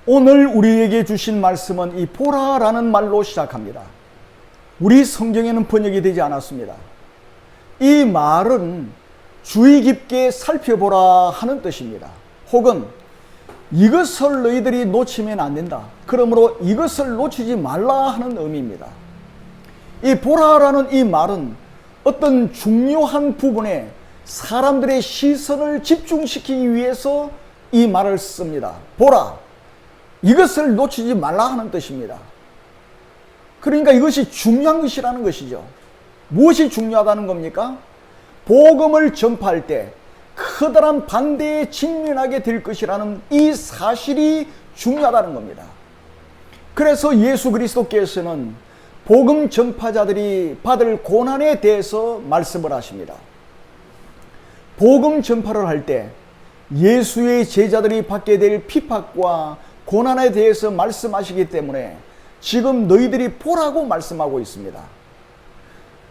오늘 우리에게 주신 말씀은 이 보라라는 말로 시작합니다. 우리 성경에는 번역이 되지 않았습니다. 이 말은 주의 깊게 살펴보라 하는 뜻입니다. 혹은 이것을 너희들이 놓치면 안 된다. 그러므로 이것을 놓치지 말라 하는 의미입니다. 이 보라라는 이 말은 어떤 중요한 부분에 사람들의 시선을 집중시키기 위해서 이 말을 씁니다. 보라, 이것을 놓치지 말라 하는 뜻입니다. 그러니까 이것이 중요한 것이라는 것이죠. 무엇이 중요하다는 겁니까? 복음을 전파할 때 커다란 반대에 직면하게 될 것이라는 이 사실이 중요하다는 겁니다. 그래서 예수 그리스도께서는 복음 전파자들이 받을 고난에 대해서 말씀을 하십니다. 복음 전파를 할 때 예수의 제자들이 받게 될 피팍과 고난에 대해서 말씀하시기 때문에 지금 너희들이 보라고 말씀하고 있습니다.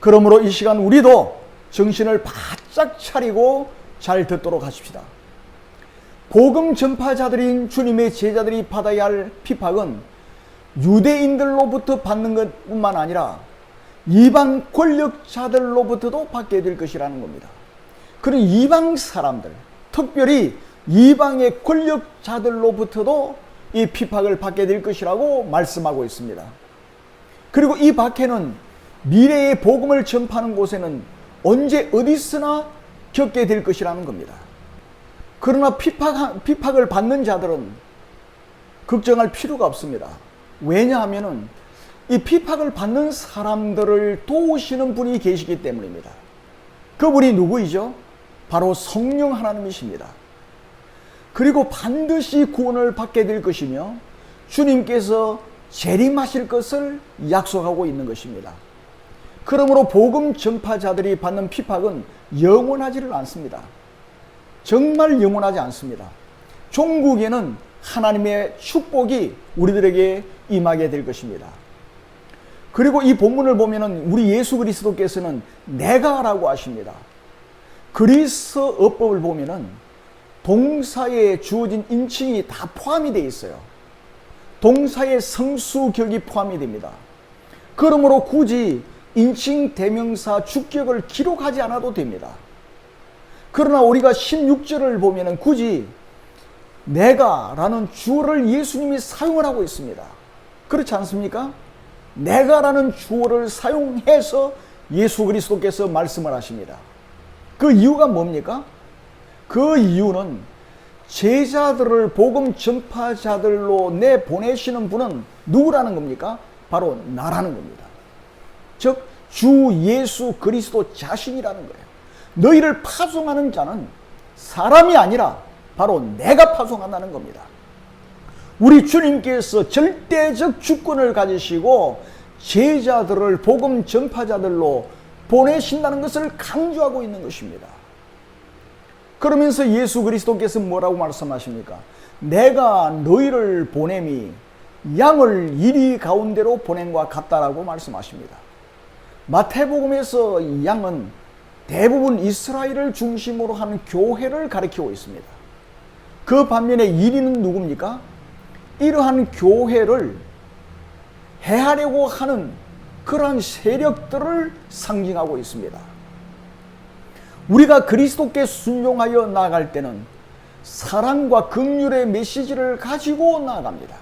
그러므로 이 시간 우리도 정신을 바짝 차리고 잘 듣도록 하십시다. 복음 전파자들인 주님의 제자들이 받아야 할 피팍은 유대인들로부터 받는 것뿐만 아니라 이방 권력자들로부터도 받게 될 것이라는 겁니다. 그런 이방 사람들, 특별히 이방의 권력자들로부터도 이 피팍을 받게 될 것이라고 말씀하고 있습니다. 그리고 이 박해는 미래의 복음을 전파하는 곳에는 언제 어디서나 겪게 될 것이라는 겁니다. 그러나 피팍을 받는 자들은 걱정할 필요가 없습니다. 왜냐하면 이 피팍을 받는 사람들을 도우시는 분이 계시기 때문입니다. 그분이 누구이죠? 바로 성령 하나님이십니다. 그리고 반드시 구원을 받게 될 것이며 주님께서 재림하실 것을 약속하고 있는 것입니다. 그러므로 복음 전파자들이 받는 피팍은 영원하지를 않습니다. 정말 영원하지 않습니다. 종국에는 하나님의 축복이 우리들에게 임하게 될 것입니다. 그리고 이 본문을 보면은 우리 예수 그리스도께서는 내가라고 하십니다. 그리스어법을 보면은 동사에 주어진 인칭이 다 포함이 되어 있어요. 동사의 성수격이 포함이 됩니다. 그러므로 굳이 인칭 대명사 주격을 기록하지 않아도 됩니다. 그러나 우리가 16절을 보면은 굳이 내가라는 주어를 예수님이 사용을 하고 있습니다. 그렇지 않습니까? 내가라는 주어를 사용해서 예수 그리스도께서 말씀을 하십니다. 그 이유가 뭡니까? 그 이유는 제자들을 복음 전파자들로 내보내시는 분은 누구라는 겁니까? 바로 나라는 겁니다. 즉 주 예수 그리스도 자신이라는 거예요. 너희를 파송하는 자는 사람이 아니라 바로 내가 파송한다는 겁니다. 우리 주님께서 절대적 주권을 가지시고 제자들을 복음 전파자들로 보내신다는 것을 강조하고 있는 것입니다. 그러면서 예수 그리스도께서 뭐라고 말씀하십니까? 내가 너희를 보냄이 양을 이리 가운데로 보낸 것과 같다라고 말씀하십니다. 마태복음에서 양은 대부분 이스라엘을 중심으로 하는 교회를 가리키고 있습니다. 그 반면에 이리는 누굽니까? 이러한 교회를 해하려고 하는 그러한 세력들을 상징하고 있습니다. 우리가 그리스도께 순종하여 나아갈 때는 사랑과 긍휼의 메시지를 가지고 나아갑니다.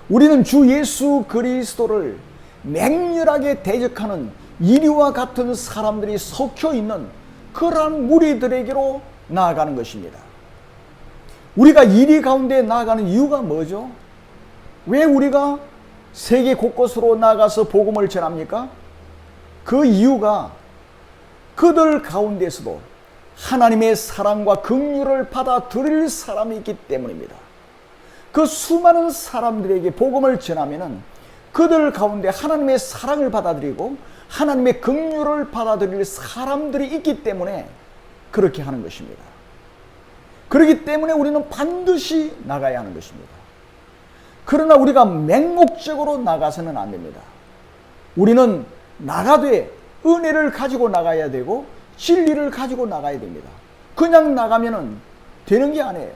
우리는 주 예수 그리스도를 맹렬하게 대적하는 이리와 같은 사람들이 섞여 있는 그러한 무리들에게로 나아가는 것입니다. 우리가 이리 가운데 나아가는 이유가 뭐죠? 왜 우리가 세계 곳곳으로 나아가서 복음을 전합니까? 그 이유가 그들 가운데서도 하나님의 사랑과 긍휼을 받아들일 사람이 있기 때문입니다. 그 수많은 사람들에게 복음을 전하면은 그들 가운데 하나님의 사랑을 받아들이고 하나님의 긍휼을 받아들일 사람들이 있기 때문에 그렇게 하는 것입니다. 그렇기 때문에 우리는 반드시 나가야 하는 것입니다. 그러나 우리가 맹목적으로 나가서는 안 됩니다. 우리는 나가되 은혜를 가지고 나가야 되고 진리를 가지고 나가야 됩니다. 그냥 나가면은 되는 게 아니에요.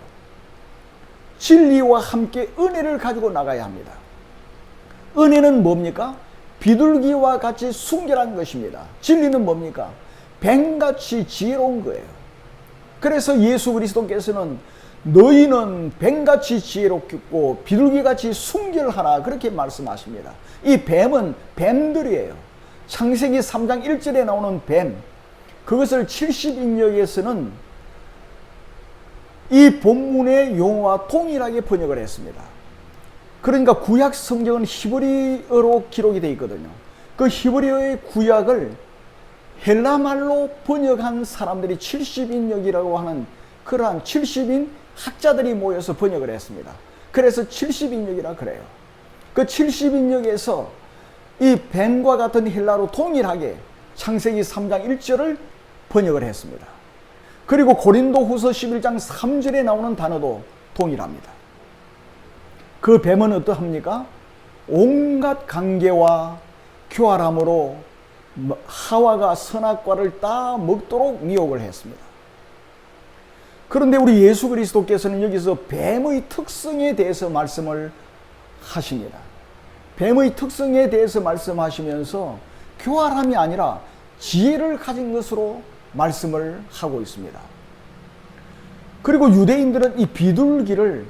진리와 함께 은혜를 가지고 나가야 합니다. 은혜는 뭡니까? 비둘기와 같이 순결한 것입니다. 진리는 뭡니까? 뱀같이 지혜로운 거예요. 그래서 예수 그리스도께서는 너희는 뱀같이 지혜롭고 비둘기같이 순결하라 그렇게 말씀하십니다. 이 뱀은 뱀들이에요. 창세기 3장 1절에 나오는 뱀, 그것을 70인역에서는 이 본문의 용어와 동일하게 번역을 했습니다. 그러니까 구약 성경은 히브리어로 기록이 되어 있거든요. 그 히브리어의 구약을 헬라말로 번역한 사람들이 70인역이라고 하는 그러한 70인 학자들이 모여서 번역을 했습니다. 그래서 70인역이라 그래요. 그 70인역에서 이 뱀과 같은 헬라로 동일하게 창세기 3장 1절을 번역을 했습니다. 그리고 고린도후서 11장 3절에 나오는 단어도 동일합니다. 그 뱀은 어떠합니까? 온갖 관계와 교활함으로 하와가 선악과를 따 먹도록 미혹을 했습니다. 그런데 우리 예수 그리스도께서는 여기서 뱀의 특성에 대해서 말씀을 하십니다. 뱀의 특성에 대해서 말씀하시면서 교활함이 아니라 지혜를 가진 것으로 말씀을 하고 있습니다. 그리고 유대인들은 이 비둘기를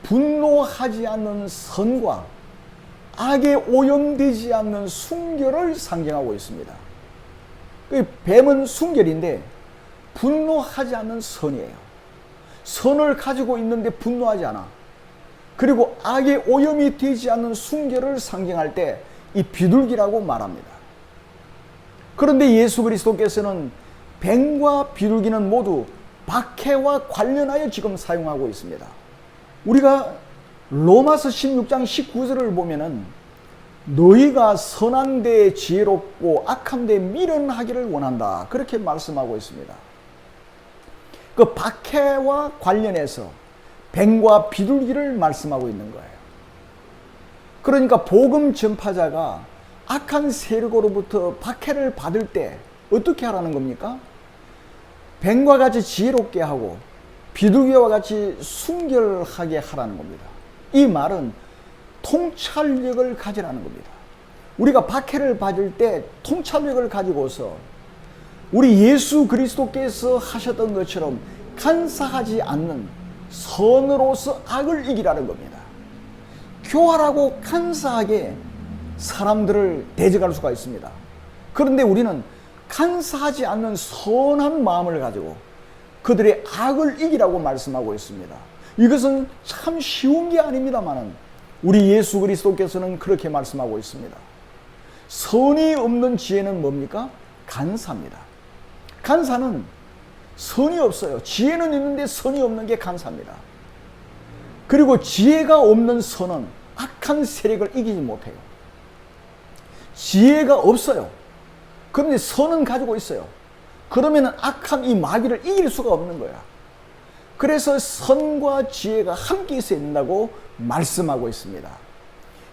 분노하지 않는 선과 악에 오염되지 않는 순결을 상징하고 있습니다. 뱀은 순결인데 분노하지 않는 선이에요. 선을 가지고 있는데 분노하지 않아. 그리고 악에 오염이 되지 않는 순결을 상징할 때 이 비둘기라고 말합니다. 그런데 예수 그리스도께서는 뱀과 비둘기는 모두 박해와 관련하여 지금 사용하고 있습니다. 우리가 로마서 16장 19절을 보면은 너희가 선한 데 지혜롭고 악한 데 미련하기를 원한다 그렇게 말씀하고 있습니다. 그 박해와 관련해서 뱀과 비둘기를 말씀하고 있는 거예요. 그러니까 복음 전파자가 악한 세력으로부터 박해를 받을 때 어떻게 하라는 겁니까? 뱀과 같이 지혜롭게 하고 비둘기와 같이 순결하게 하라는 겁니다. 이 말은 통찰력을 가지라는 겁니다. 우리가 박해를 받을 때 통찰력을 가지고서 우리 예수 그리스도께서 하셨던 것처럼 간사하지 않는 선으로서 악을 이기라는 겁니다. 교활하고 간사하게 사람들을 대적할 수가 있습니다. 그런데 우리는 간사하지 않는 선한 마음을 가지고 그들의 악을 이기라고 말씀하고 있습니다. 이것은 참 쉬운 게 아닙니다만 우리 예수 그리스도께서는 그렇게 말씀하고 있습니다. 선이 없는 지혜는 뭡니까? 간사입니다. 간사는 선이 없어요. 지혜는 있는데 선이 없는 게 간사입니다. 그리고 지혜가 없는 선은 악한 세력을 이기지 못해요. 지혜가 없어요. 그런데 선은 가지고 있어요. 그러면 악한 이 마귀를 이길 수가 없는 거야. 그래서 선과 지혜가 함께 있어야 된다고 말씀하고 있습니다.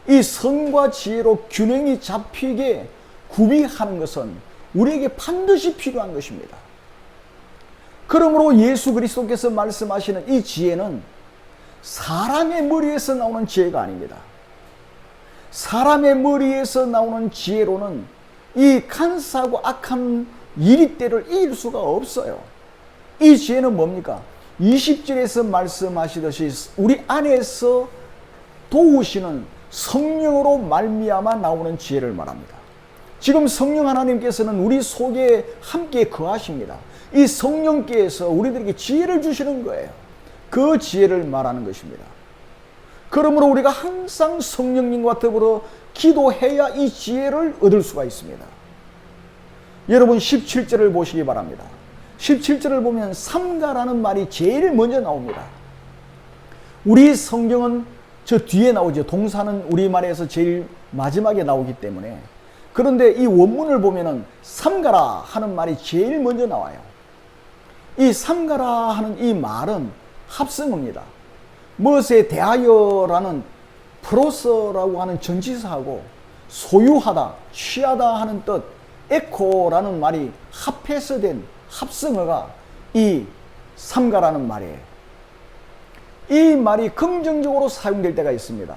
이 선과 지혜로 균형이 잡히게 구비하는 것은 우리에게 반드시 필요한 것입니다. 그러므로 예수 그리스도께서 말씀하시는 이 지혜는 사람의 머리에서 나오는 지혜가 아닙니다. 사람의 머리에서 나오는 지혜로는 이 간사하고 악한 이리때를 이길 수가 없어요. 이 지혜는 뭡니까? 20절에서 말씀하시듯이 우리 안에서 도우시는 성령으로 말미암아 나오는 지혜를 말합니다. 지금 성령 하나님께서는 우리 속에 함께 거하십니다. 이 성령께서 우리들에게 지혜를 주시는 거예요. 그 지혜를 말하는 것입니다. 그러므로 우리가 항상 성령님과 더불어 기도해야 이 지혜를 얻을 수가 있습니다. 여러분 17절을 보시기 바랍니다. 17절을 보면 삼가라는 말이 제일 먼저 나옵니다. 우리 성경은 저 뒤에 나오죠. 동사는 우리말에서 제일 마지막에 나오기 때문에. 그런데 이 원문을 보면은 삼가라 하는 말이 제일 먼저 나와요. 이 삼가라 하는 이 말은 합성어입니다. 무엇에 대하여라는 프로서라고 하는 전치사하고 소유하다, 취하다 하는 뜻, 에코라는 말이 합해서 된 합성어가 이 삼가라는 말이에요. 이 말이 긍정적으로 사용될 때가 있습니다.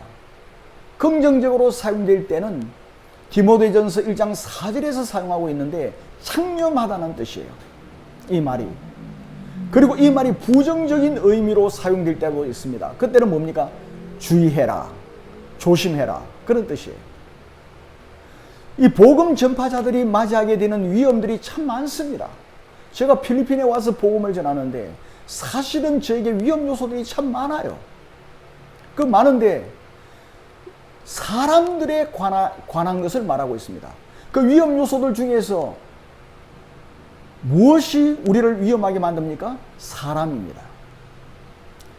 긍정적으로 사용될 때는 디모데전서 1장 4절에서 사용하고 있는데 창념하다는 뜻이에요. 이 말이. 그리고 이 말이 부정적인 의미로 사용될 때도 있습니다. 그때는 뭡니까? 주의해라, 조심해라, 그런 뜻이에요. 이 복음 전파자들이 맞이하게 되는 위험들이 참 많습니다. 제가 필리핀에 와서 복음을 전하는데 사실은 저에게 위험 요소들이 참 많아요. 그 많은데 사람들에 관한 것을 말하고 있습니다. 그 위험 요소들 중에서 무엇이 우리를 위험하게 만듭니까? 사람입니다.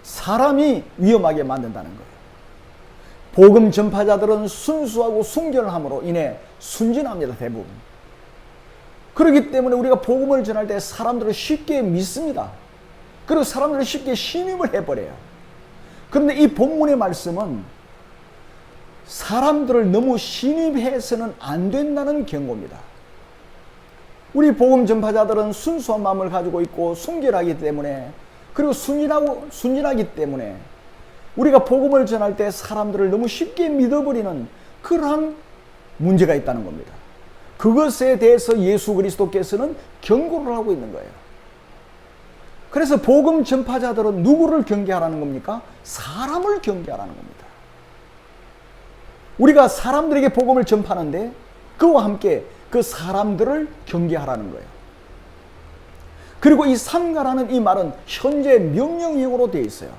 사람이 위험하게 만든다는 거예요. 복음 전파자들은 순수하고 순결함으로 인해 순진합니다. 대부분. 그렇기 때문에 우리가 복음을 전할 때 사람들을 쉽게 믿습니다. 그리고 사람들을 쉽게 신임을 해버려요. 그런데 이 본문의 말씀은 사람들을 너무 신임해서는 안 된다는 경고입니다. 우리 복음 전파자들은 순수한 마음을 가지고 있고 순결하기 때문에, 그리고 순진하기 때문에 우리가 복음을 전할 때 사람들을 너무 쉽게 믿어버리는 그러한 문제가 있다는 겁니다. 그것에 대해서 예수 그리스도께서는 경고를 하고 있는 거예요. 그래서 복음 전파자들은 누구를 경계하라는 겁니까? 사람을 경계하라는 겁니다. 우리가 사람들에게 복음을 전파하는데 그와 함께 그 사람들을 경계하라는 거예요. 그리고 이 삼가라는 이 말은 현재 명령형으로 되어 있어요.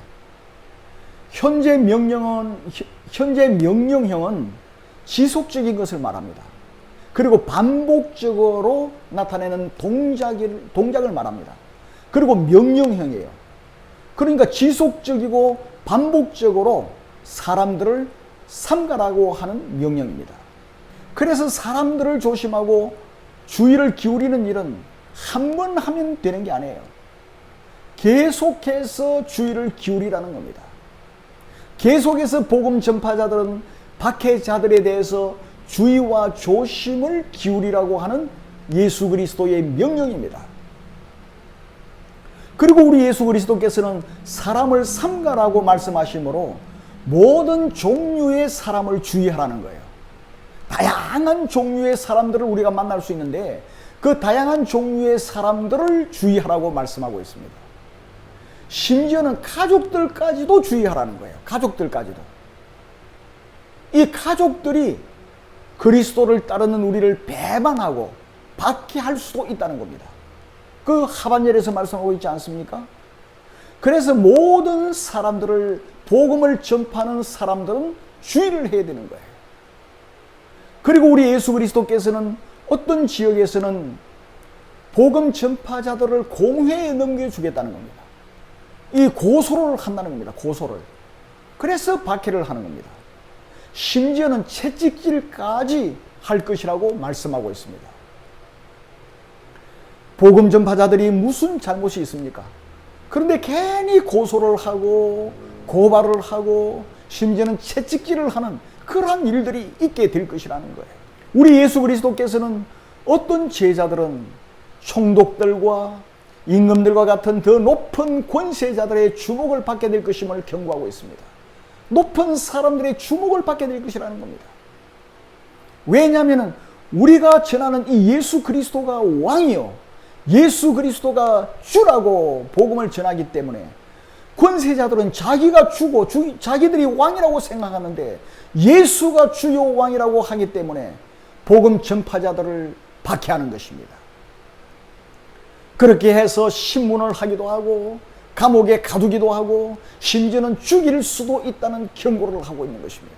현재 명령형은 지속적인 것을 말합니다. 그리고 반복적으로 나타내는 동작을 말합니다. 그리고 명령형이에요. 그러니까 지속적이고 반복적으로 사람들을 삼가라고 하는 명령입니다. 그래서 사람들을 조심하고 주의를 기울이는 일은 한 번 하면 되는 게 아니에요. 계속해서 주의를 기울이라는 겁니다. 계속해서 복음 전파자들은 박해자들에 대해서 주의와 조심을 기울이라고 하는 예수 그리스도의 명령입니다. 그리고 우리 예수 그리스도께서는 사람을 삼가라고 말씀하시므로 모든 종류의 사람을 주의하라는 거예요. 다양한 종류의 사람들을 우리가 만날 수 있는데 그 다양한 종류의 사람들을 주의하라고 말씀하고 있습니다. 심지어는 가족들까지도 주의하라는 거예요. 가족들까지도. 이 가족들이 그리스도를 따르는 우리를 배반하고 박해할 수도 있다는 겁니다. 그 하반절에서 말씀하고 있지 않습니까? 그래서 모든 사람들을, 복음을 전파하는 사람들은 주의를 해야 되는 거예요. 그리고 우리 예수 그리스도께서는 어떤 지역에서는 복음 전파자들을 공회에 넘겨주겠다는 겁니다. 이 고소를 한다는 겁니다. 고소를. 그래서 박해를 하는 겁니다. 심지어는 채찍질까지 할 것이라고 말씀하고 있습니다. 복음 전파자들이 무슨 잘못이 있습니까? 그런데 괜히 고소를 하고 고발을 하고 심지어는 채찍질을 하는 그러한 일들이 있게 될 것이라는 거예요. 우리 예수 그리스도께서는 어떤 제자들은 총독들과 임금들과 같은 더 높은 권세자들의 주목을 받게 될 것임을 경고하고 있습니다. 높은 사람들의 주목을 받게 될 것이라는 겁니다. 왜냐하면 우리가 전하는 이 예수 그리스도가 왕이요, 예수 그리스도가 주라고 복음을 전하기 때문에 권세자들은 자기가 주고 자기들이 왕이라고 생각하는데 예수가 주요 왕이라고 하기 때문에 복음 전파자들을 박해하는 것입니다. 그렇게 해서 신문을 하기도 하고 감옥에 가두기도 하고 심지어는 죽일 수도 있다는 경고를 하고 있는 것입니다.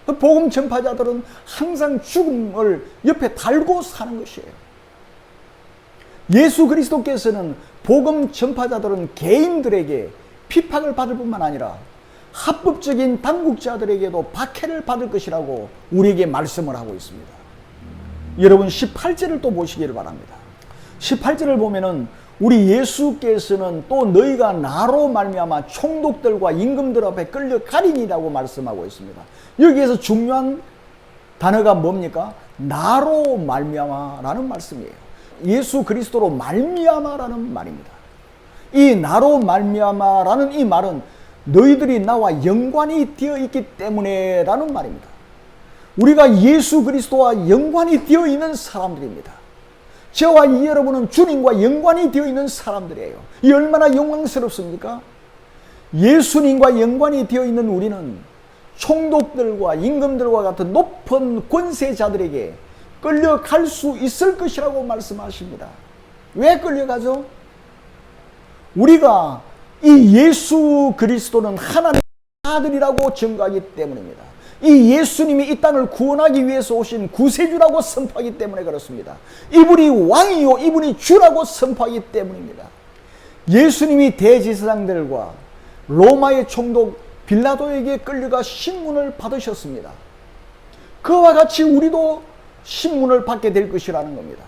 복음 전파자들은 항상 죽음을 옆에 달고 사는 것이에요. 예수 그리스도께서는 복음 전파자들은 개인들에게 핍박을 받을 뿐만 아니라 합법적인 당국자들에게도 박해를 받을 것이라고 우리에게 말씀을 하고 있습니다. 여러분 18절을 또 보시기를 바랍니다. 18절을 보면은 우리 예수께서는 또 너희가 나로 말미암아 총독들과 임금들 앞에 끌려 가리니라고 말씀하고 있습니다. 여기에서 중요한 단어가 뭡니까? 나로 말미암아라는 말씀이에요. 예수 그리스도로 말미암아라는 말입니다. 이 나로 말미암아라는 이 말은 너희들이 나와 연관이 되어 있기 때문에 라는 말입니다. 우리가 예수 그리스도와 연관이 되어 있는 사람들입니다. 저와 여러분은 주님과 연관이 되어 있는 사람들이에요. 이 얼마나 영광스럽습니까? 예수님과 연관이 되어 있는 우리는 총독들과 임금들과 같은 높은 권세자들에게 끌려갈 수 있을 것이라고 말씀하십니다. 왜 끌려가죠? 우리가 이 예수 그리스도는 하나님의 아들이라고 증거하기 때문입니다. 이 예수님이 이 땅을 구원하기 위해서 오신 구세주라고 선포하기 때문에 그렇습니다. 이분이 왕이요 이분이 주라고 선포하기 때문입니다. 예수님이 대제사장들과 로마의 총독 빌라도에게 끌려가 신문을 받으셨습니다. 그와 같이 우리도 신문을 받게 될 것이라는 겁니다.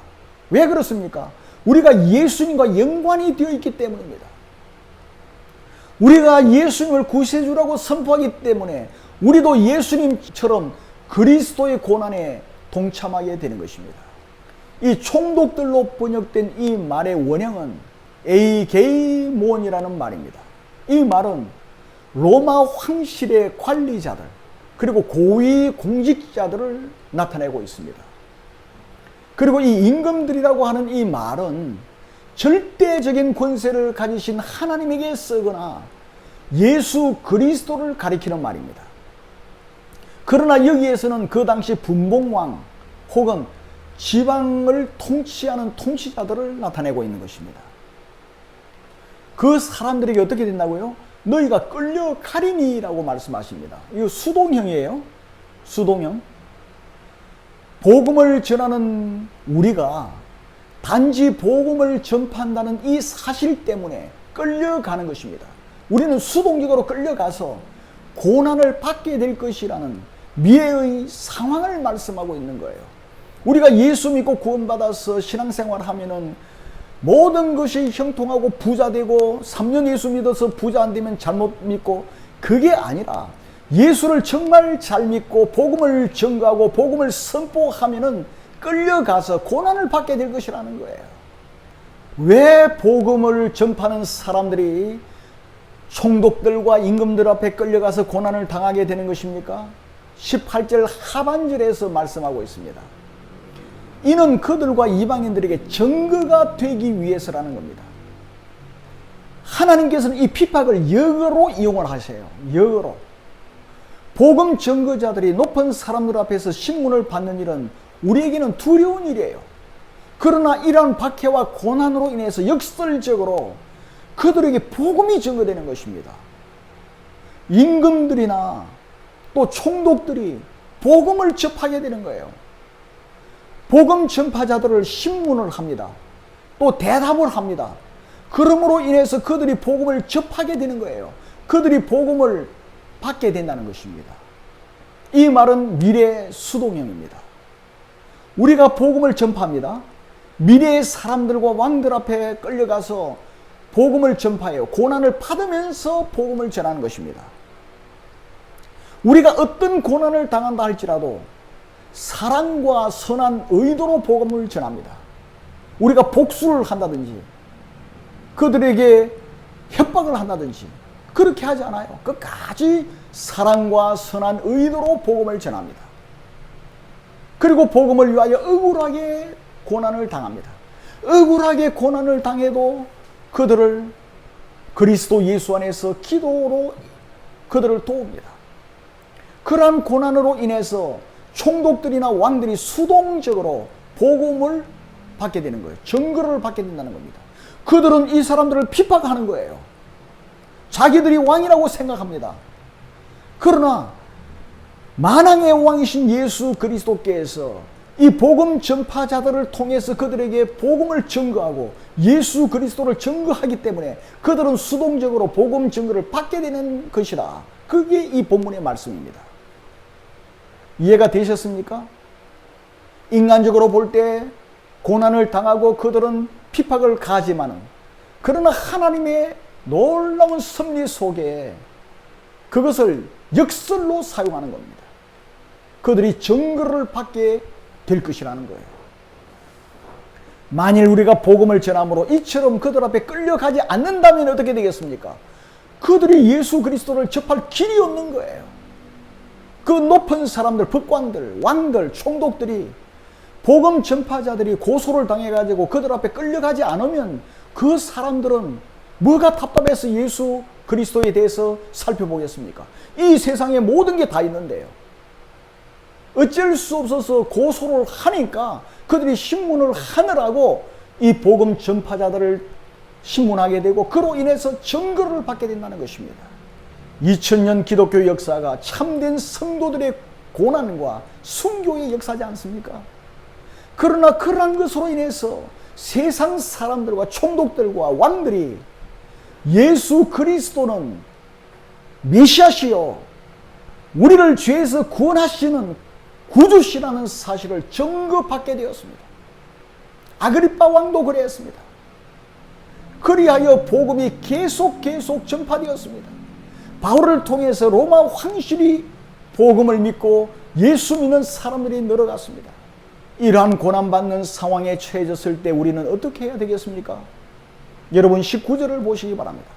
왜 그렇습니까? 우리가 예수님과 연관이 되어 있기 때문입니다. 우리가 예수님을 구세주라고 선포하기 때문에 우리도 예수님처럼 그리스도의 고난에 동참하게 되는 것입니다. 이 총독들로 번역된 이 말의 원형은 에이게이몬이라는 말입니다. 이 말은 로마 황실의 관리자들 그리고 고위 공직자들을 나타내고 있습니다. 그리고 이 임금들이라고 하는 이 말은 절대적인 권세를 가지신 하나님에게 쓰거나 예수 그리스도를 가리키는 말입니다. 그러나 여기에서는 그 당시 분봉왕 혹은 지방을 통치하는 통치자들을 나타내고 있는 것입니다. 그 사람들에게 어떻게 된다고요? 너희가 끌려가리니라고 말씀하십니다. 이거 수동형이에요. 수동형. 복음을 전하는 우리가 단지 복음을 전파한다는 이 사실 때문에 끌려가는 것입니다. 우리는 수동적으로 끌려가서 고난을 받게 될 것이라는 미래의 상황을 말씀하고 있는 거예요. 우리가 예수 믿고 구원받아서 신앙생활하면은 모든 것이 형통하고 부자 되고 3년 예수 믿어서 부자 안 되면 잘못 믿고, 그게 아니라 예수를 정말 잘 믿고 복음을 전가하고 복음을 선포하면은 끌려가서 고난을 받게 될 것이라는 거예요. 왜 복음을 전파하는 사람들이 총독들과 임금들 앞에 끌려가서 고난을 당하게 되는 것입니까? 18절 하반절에서 말씀하고 있습니다. 이는 그들과 이방인들에게 증거가 되기 위해서라는 겁니다. 하나님께서는 이 핍박을 역으로 이용을 하세요. 역으로. 복음 증거자들이 높은 사람들 앞에서 신문을 받는 일은 우리에게는 두려운 일이에요. 그러나 이러한 박해와 고난으로 인해서 역설적으로 그들에게 복음이 증거되는 것입니다. 임금들이나 또 총독들이 복음을 접하게 되는 거예요. 복음 전파자들을 신문을 합니다. 또 대답을 합니다. 그러므로 인해서 그들이 복음을 접하게 되는 거예요. 그들이 복음을 받게 된다는 것입니다. 이 말은 미래 수동형입니다. 우리가 복음을 전파합니다. 미래의 사람들과 왕들 앞에 끌려가서 복음을 전파해요. 고난을 받으면서 복음을 전하는 것입니다. 우리가 어떤 고난을 당한다 할지라도 사랑과 선한 의도로 복음을 전합니다. 우리가 복수를 한다든지 그들에게 협박을 한다든지 그렇게 하지 않아요. 끝까지 사랑과 선한 의도로 복음을 전합니다. 그리고 복음을 위하여 억울하게 고난을 당합니다. 억울하게 고난을 당해도 그들을 그리스도 예수 안에서 기도로 그들을 도웁니다. 그러한 고난으로 인해서 총독들이나 왕들이 수동적으로 복음을 받게 되는 거예요. 증거를 받게 된다는 겁니다. 그들은 이 사람들을 핍박하는 거예요. 자기들이 왕이라고 생각합니다. 그러나 만왕의 왕이신 예수 그리스도께서 이 복음 전파자들을 통해서 그들에게 복음을 증거하고 예수 그리스도를 증거하기 때문에 그들은 수동적으로 복음 증거를 받게 되는 것이라. 그게 이 본문의 말씀입니다. 이해가 되셨습니까? 인간적으로 볼 때 고난을 당하고 그들은 핍박을 가지만은, 그러나 하나님의 놀라운 섭리 속에 그것을 역설로 사용하는 겁니다. 그들이 증거를 받게 될 것이라는 거예요. 만일 우리가 복음을 전함으로 이처럼 그들 앞에 끌려가지 않는다면 어떻게 되겠습니까? 그들이 예수 그리스도를 접할 길이 없는 거예요. 그 높은 사람들, 법관들, 왕들, 총독들이, 복음 전파자들이 고소를 당해가지고 그들 앞에 끌려가지 않으면 그 사람들은 뭐가 답답해서 예수 그리스도에 대해서 살펴보겠습니까? 이 세상에 모든 게 다 있는데요. 어쩔 수 없어서 고소를 하니까 그들이 신문을 하느라고 이 복음 전파자들을 신문하게 되고 그로 인해서 증거를 받게 된다는 것입니다. 2000년 기독교 역사가 참된 성도들의 고난과 순교의 역사지 않습니까? 그러나 그러한 것으로 인해서 세상 사람들과 총독들과 왕들이 예수 그리스도는 메시아시요 우리를 죄에서 구원하시는 구주시라는 사실을 증거받게 되었습니다. 아그리빠 왕도 그랬습니다. 그리하여 복음이 계속 전파되었습니다. 바울을 통해서 로마 황실이 복음을 믿고 예수 믿는 사람들이 늘어갔습니다. 이러한 고난받는 상황에 처해졌을 때 우리는 어떻게 해야 되겠습니까? 여러분 19절을 보시기 바랍니다.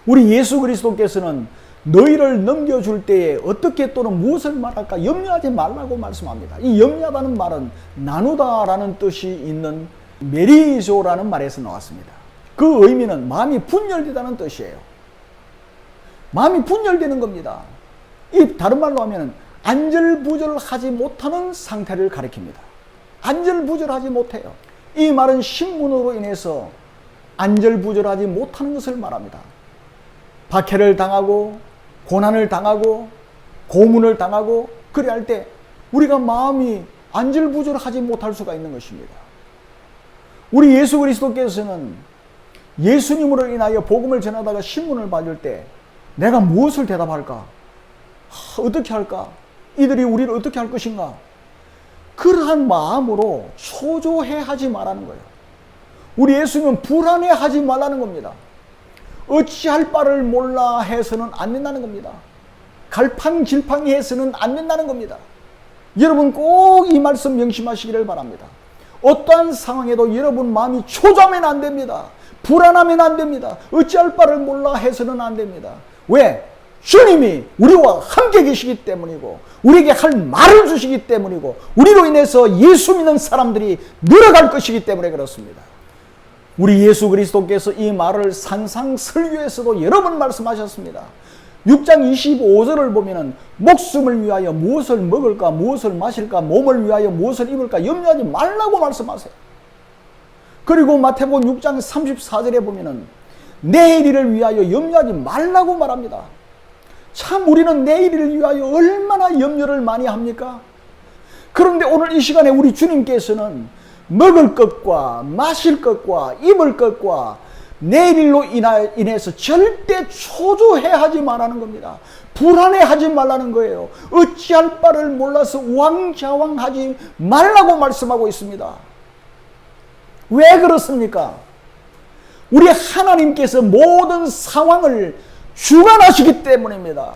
우리 예수 그리스도께서는 너희를 넘겨줄 때에 어떻게 또는 무엇을 말할까 염려하지 말라고 말씀합니다. 이 염려하다는 말은 나누다라는 뜻이 있는 메리조라는 말에서 나왔습니다. 그 의미는 마음이 분열되다는 뜻이에요. 마음이 분열되는 겁니다. 이 다른 말로 하면 안절부절하지 못하는 상태를 가리킵니다. 안절부절하지 못해요. 이 말은 신문으로 인해서 안절부절하지 못하는 것을 말합니다. 박해를 당하고 고난을 당하고 고문을 당하고 그래 할 때 우리가 마음이 안절부절하지 못할 수가 있는 것입니다. 우리 예수 그리스도께서는 예수님으로 인하여 복음을 전하다가 신문을 받을 때 내가 무엇을 대답할까? 어떻게 할까? 이들이 우리를 어떻게 할 것인가? 그러한 마음으로 초조해하지 말라는 거예요. 우리 예수님은 불안해하지 말라는 겁니다. 어찌할 바를 몰라 해서는 안 된다는 겁니다. 갈팡질팡이 해서는 안 된다는 겁니다. 여러분 꼭 이 말씀 명심하시기를 바랍니다. 어떠한 상황에도 여러분 마음이 초조하면 안 됩니다. 불안하면 안 됩니다. 어찌할 바를 몰라 해서는 안 됩니다. 왜? 주님이 우리와 함께 계시기 때문이고 우리에게 할 말을 주시기 때문이고 우리로 인해서 예수 믿는 사람들이 늘어갈 것이기 때문에 그렇습니다. 우리 예수 그리스도께서 이 말을 산상설교에서도 여러 번 말씀하셨습니다. 6장 25절을 보면은 목숨을 위하여 무엇을 먹을까 무엇을 마실까 몸을 위하여 무엇을 입을까 염려하지 말라고 말씀하세요. 그리고 마태복음 6장 34절에 보면은 내일을 위하여 염려하지 말라고 말합니다. 참 우리는 내일을 위하여 얼마나 염려를 많이 합니까? 그런데 오늘 이 시간에 우리 주님께서는 먹을 것과 마실 것과 입을 것과 내일로 인해서 절대 초조해하지 말라는 겁니다. 불안해하지 말라는 거예요. 어찌할 바를 몰라서 우왕좌왕하지 말라고 말씀하고 있습니다. 왜 그렇습니까? 우리 하나님께서 모든 상황을 주관하시기 때문입니다.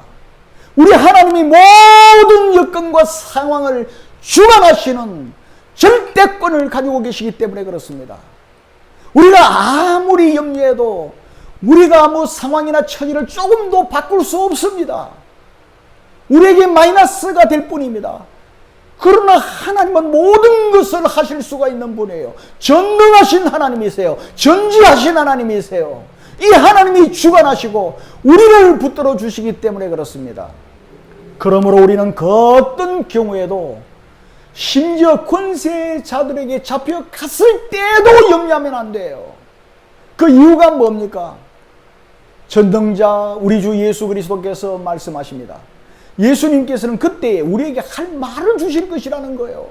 우리 하나님이 모든 여건과 상황을 주관하시는 절대권을 가지고 계시기 때문에 그렇습니다. 우리가 아무리 염려해도 우리가 뭐 상황이나 처지를 조금도 바꿀 수 없습니다. 우리에게 마이너스가 될 뿐입니다. 그러나 하나님은 모든 것을 하실 수가 있는 분이에요. 전능하신 하나님이세요. 전지하신 하나님이세요. 이 하나님이 주관하시고 우리를 붙들어 주시기 때문에 그렇습니다. 그러므로 우리는 그 어떤 경우에도 심지어 권세자들에게 잡혀갔을 때도 염려하면 안 돼요. 그 이유가 뭡니까? 전능자 우리 주 예수 그리스도께서 말씀하십니다. 예수님께서는 그때에 우리에게 할 말을 주실 것이라는 거예요.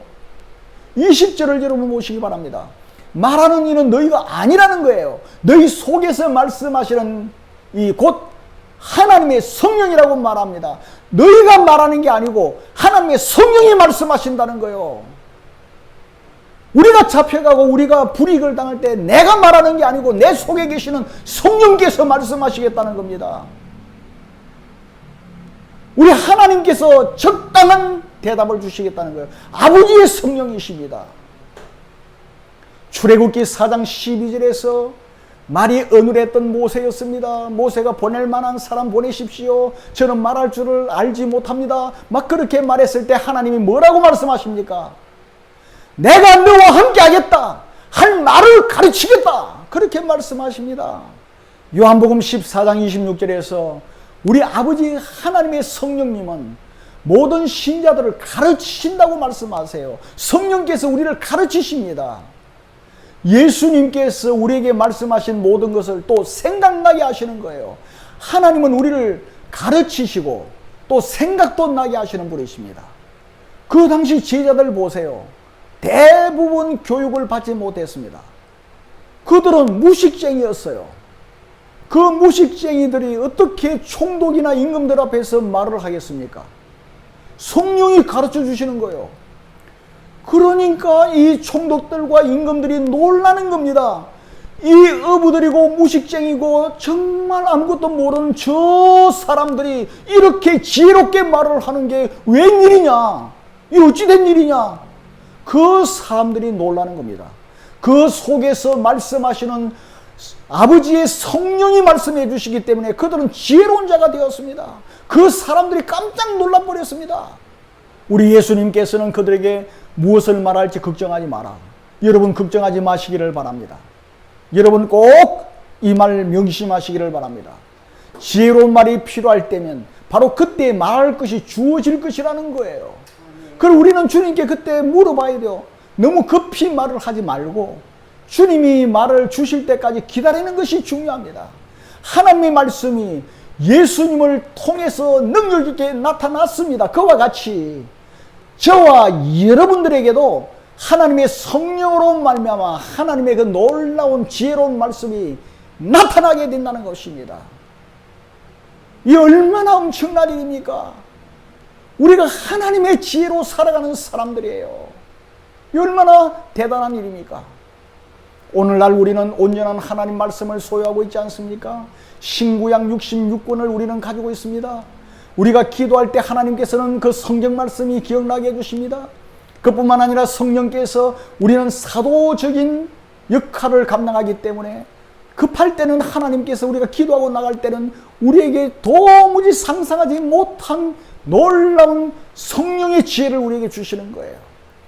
20절을 여러분 보시기 바랍니다. 말하는 이는 너희가 아니라는 거예요. 너희 속에서 말씀하시는 이 곧 하나님의 성령이라고 말합니다. 너희가 말하는 게 아니고 하나님의 성령이 말씀하신다는 거예요. 우리가 잡혀가고 우리가 불이익을 당할 때 내가 말하는 게 아니고 내 속에 계시는 성령께서 말씀하시겠다는 겁니다. 우리 하나님께서 적당한 대답을 주시겠다는 거예요. 아버지의 성령이십니다. 출애굽기 4장 12절에서 말이 어눌했던 모세였습니다. 모세가 보낼 만한 사람 보내십시오. 저는 말할 줄을 알지 못합니다. 막 그렇게 말했을 때 하나님이 뭐라고 말씀하십니까? 내가 너와 함께 하겠다. 할 말을 가르치겠다. 그렇게 말씀하십니다. 요한복음 14장 26절에서 우리 아버지 하나님의 성령님은 모든 신자들을 가르치신다고 말씀하세요. 성령께서 우리를 가르치십니다. 예수님께서 우리에게 말씀하신 모든 것을 또 생각나게 하시는 거예요. 하나님은 우리를 가르치시고 또 생각도 나게 하시는 분이십니다. 그 당시 제자들 보세요. 대부분 교육을 받지 못했습니다. 그들은 무식쟁이였어요. 그 무식쟁이들이 어떻게 총독이나 임금들 앞에서 말을 하겠습니까? 성령이 가르쳐 주시는 거예요. 그러니까 이 총독들과 임금들이 놀라는 겁니다. 이 어부들이고 무식쟁이고 정말 아무것도 모르는 저 사람들이 이렇게 지혜롭게 말을 하는 게 웬일이냐? 이 어찌된 일이냐? 그 사람들이 놀라는 겁니다. 그 속에서 말씀하시는 아버지의 성령이 말씀해 주시기 때문에 그들은 지혜로운 자가 되었습니다. 그 사람들이 깜짝 놀라버렸습니다. 우리 예수님께서는 그들에게 무엇을 말할지 걱정하지 마라. 여러분 걱정하지 마시기를 바랍니다. 여러분 꼭 이 말 명심하시기를 바랍니다. 지혜로운 말이 필요할 때면 바로 그때 말할 것이 주어질 것이라는 거예요. 그럼 우리는 주님께 그때 물어봐야 돼요. 너무 급히 말을 하지 말고 주님이 말을 주실 때까지 기다리는 것이 중요합니다. 하나님의 말씀이 예수님을 통해서 능력 있게 나타났습니다. 그와 같이 저와 여러분들에게도 하나님의 성령으로 말미암아 하나님의 그 놀라운 지혜로운 말씀이 나타나게 된다는 것입니다. 이 얼마나 엄청난 일입니까? 우리가 하나님의 지혜로 살아가는 사람들이에요. 이 얼마나 대단한 일입니까? 오늘날 우리는 온전한 하나님 말씀을 소유하고 있지 않습니까? 신구약 66권을 우리는 가지고 있습니다. 우리가 기도할 때 하나님께서는 그 성경 말씀이 기억나게 해주십니다. 그뿐만 아니라 성령께서 우리는 사도적인 역할을 감당하기 때문에 급할 때는 하나님께서 우리가 기도하고 나갈 때는 우리에게 도무지 상상하지 못한 놀라운 성령의 지혜를 우리에게 주시는 거예요.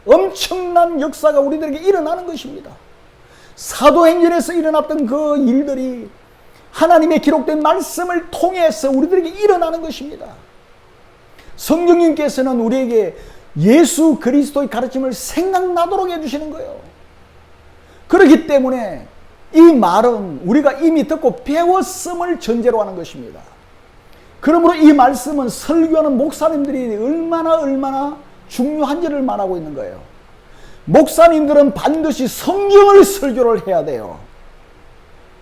엄청난 역사가 우리들에게 일어나는 것입니다. 사도행전에서 일어났던 그 일들이 하나님의 기록된 말씀을 통해서 우리들에게 일어나는 것입니다. 성령님께서는 우리에게 예수 그리스도의 가르침을 생각나도록 해주시는 거예요. 그렇기 때문에 이 말은 우리가 이미 듣고 배웠음을 전제로 하는 것입니다. 그러므로 이 말씀은 설교하는 목사님들이 얼마나 중요한지를 말하고 있는 거예요. 목사님들은 반드시 성경을 설교를 해야 돼요.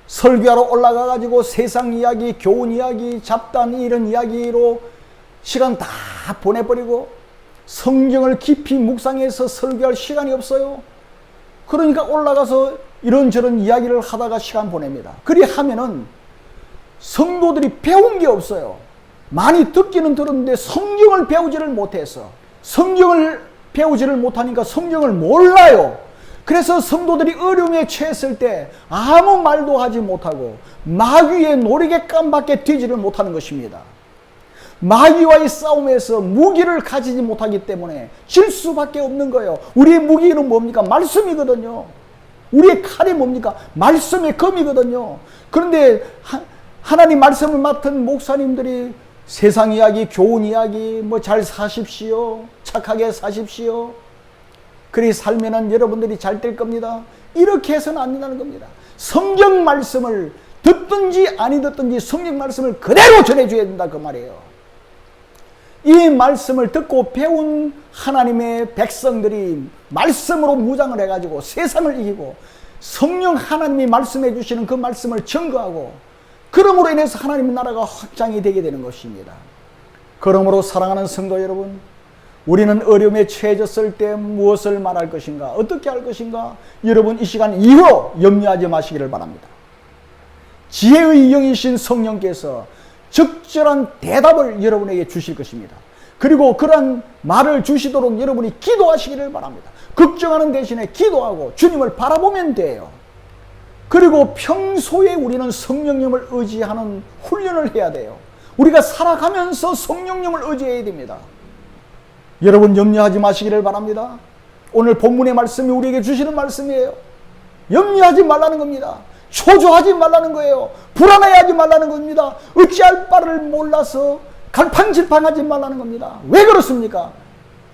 설교하러 올라가 가지고 세상 이야기, 교훈 이야기, 잡담 이런 이야기로 시간 다 보내버리고 성경을 깊이 묵상해서 설교할 시간이 없어요. 그러니까 올라가서 이런저런 이야기를 하다가 시간 보냅니다. 그리 하면은 성도들이 배운 게 없어요. 많이 듣기는 들었는데 성경을 배우지를 못해서 성경을 배우지를 못하니까 성경을 몰라요. 그래서 성도들이 어려움에 처했을 때 아무 말도 하지 못하고 마귀의 노리개감밖에 되지를 못하는 것입니다. 마귀와의 싸움에서 무기를 가지지 못하기 때문에 질 수밖에 없는 거예요. 우리의 무기는 뭡니까? 말씀이거든요. 우리의 칼이 뭡니까? 말씀의 검이거든요. 그런데 하나님 말씀을 맡은 목사님들이 세상 이야기, 교훈 이야기, 뭐 잘 사십시오, 착하게 사십시오, 그리 살면은 여러분들이 잘 될 겁니다. 이렇게 해서는 안 된다는 겁니다. 성경 말씀을 듣든지 아니 듣든지 성경 말씀을 그대로 전해줘야 된다 그 말이에요. 이 말씀을 듣고 배운 하나님의 백성들이 말씀으로 무장을 해가지고 세상을 이기고 성령 하나님이 말씀해 주시는 그 말씀을 증거하고 그러므로 인해서 하나님의 나라가 확장이 되게 되는 것입니다. 그러므로 사랑하는 성도 여러분, 우리는 어려움에 처해졌을 때 무엇을 말할 것인가, 어떻게 할 것인가, 여러분 이 시간 이후로 염려하지 마시기를 바랍니다. 지혜의 영이신 성령께서 적절한 대답을 여러분에게 주실 것입니다. 그리고 그러한 말을 주시도록 여러분이 기도하시기를 바랍니다. 걱정하는 대신에 기도하고 주님을 바라보면 돼요. 그리고 평소에 우리는 성령님을 의지하는 훈련을 해야 돼요. 우리가 살아가면서 성령님을 의지해야 됩니다. 여러분 염려하지 마시기를 바랍니다. 오늘 본문의 말씀이 우리에게 주시는 말씀이에요. 염려하지 말라는 겁니다. 초조하지 말라는 거예요. 불안해하지 말라는 겁니다. 어찌할 바를 몰라서 갈팡질팡하지 말라는 겁니다. 왜 그렇습니까?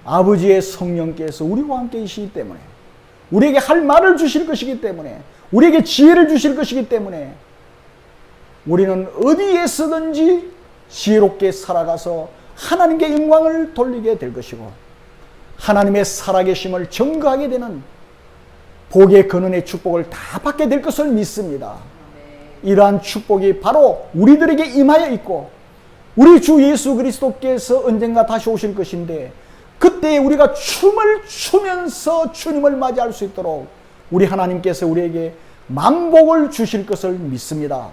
아버지의 성령께서 우리와 함께 계시기 때문에, 우리에게 할 말을 주실 것이기 때문에, 우리에게 지혜를 주실 것이기 때문에 우리는 어디에서든지 지혜롭게 살아가서 하나님께 영광을 돌리게 될 것이고, 하나님의 살아계심을 증거하게 되는 복의 근원의 축복을 다 받게 될 것을 믿습니다. 이러한 축복이 바로 우리들에게 임하여 있고, 우리 주 예수 그리스도께서 언젠가 다시 오실 것인데, 그때 우리가 춤을 추면서 주님을 맞이할 수 있도록 우리 하나님께서 우리에게 만복을 주실 것을 믿습니다.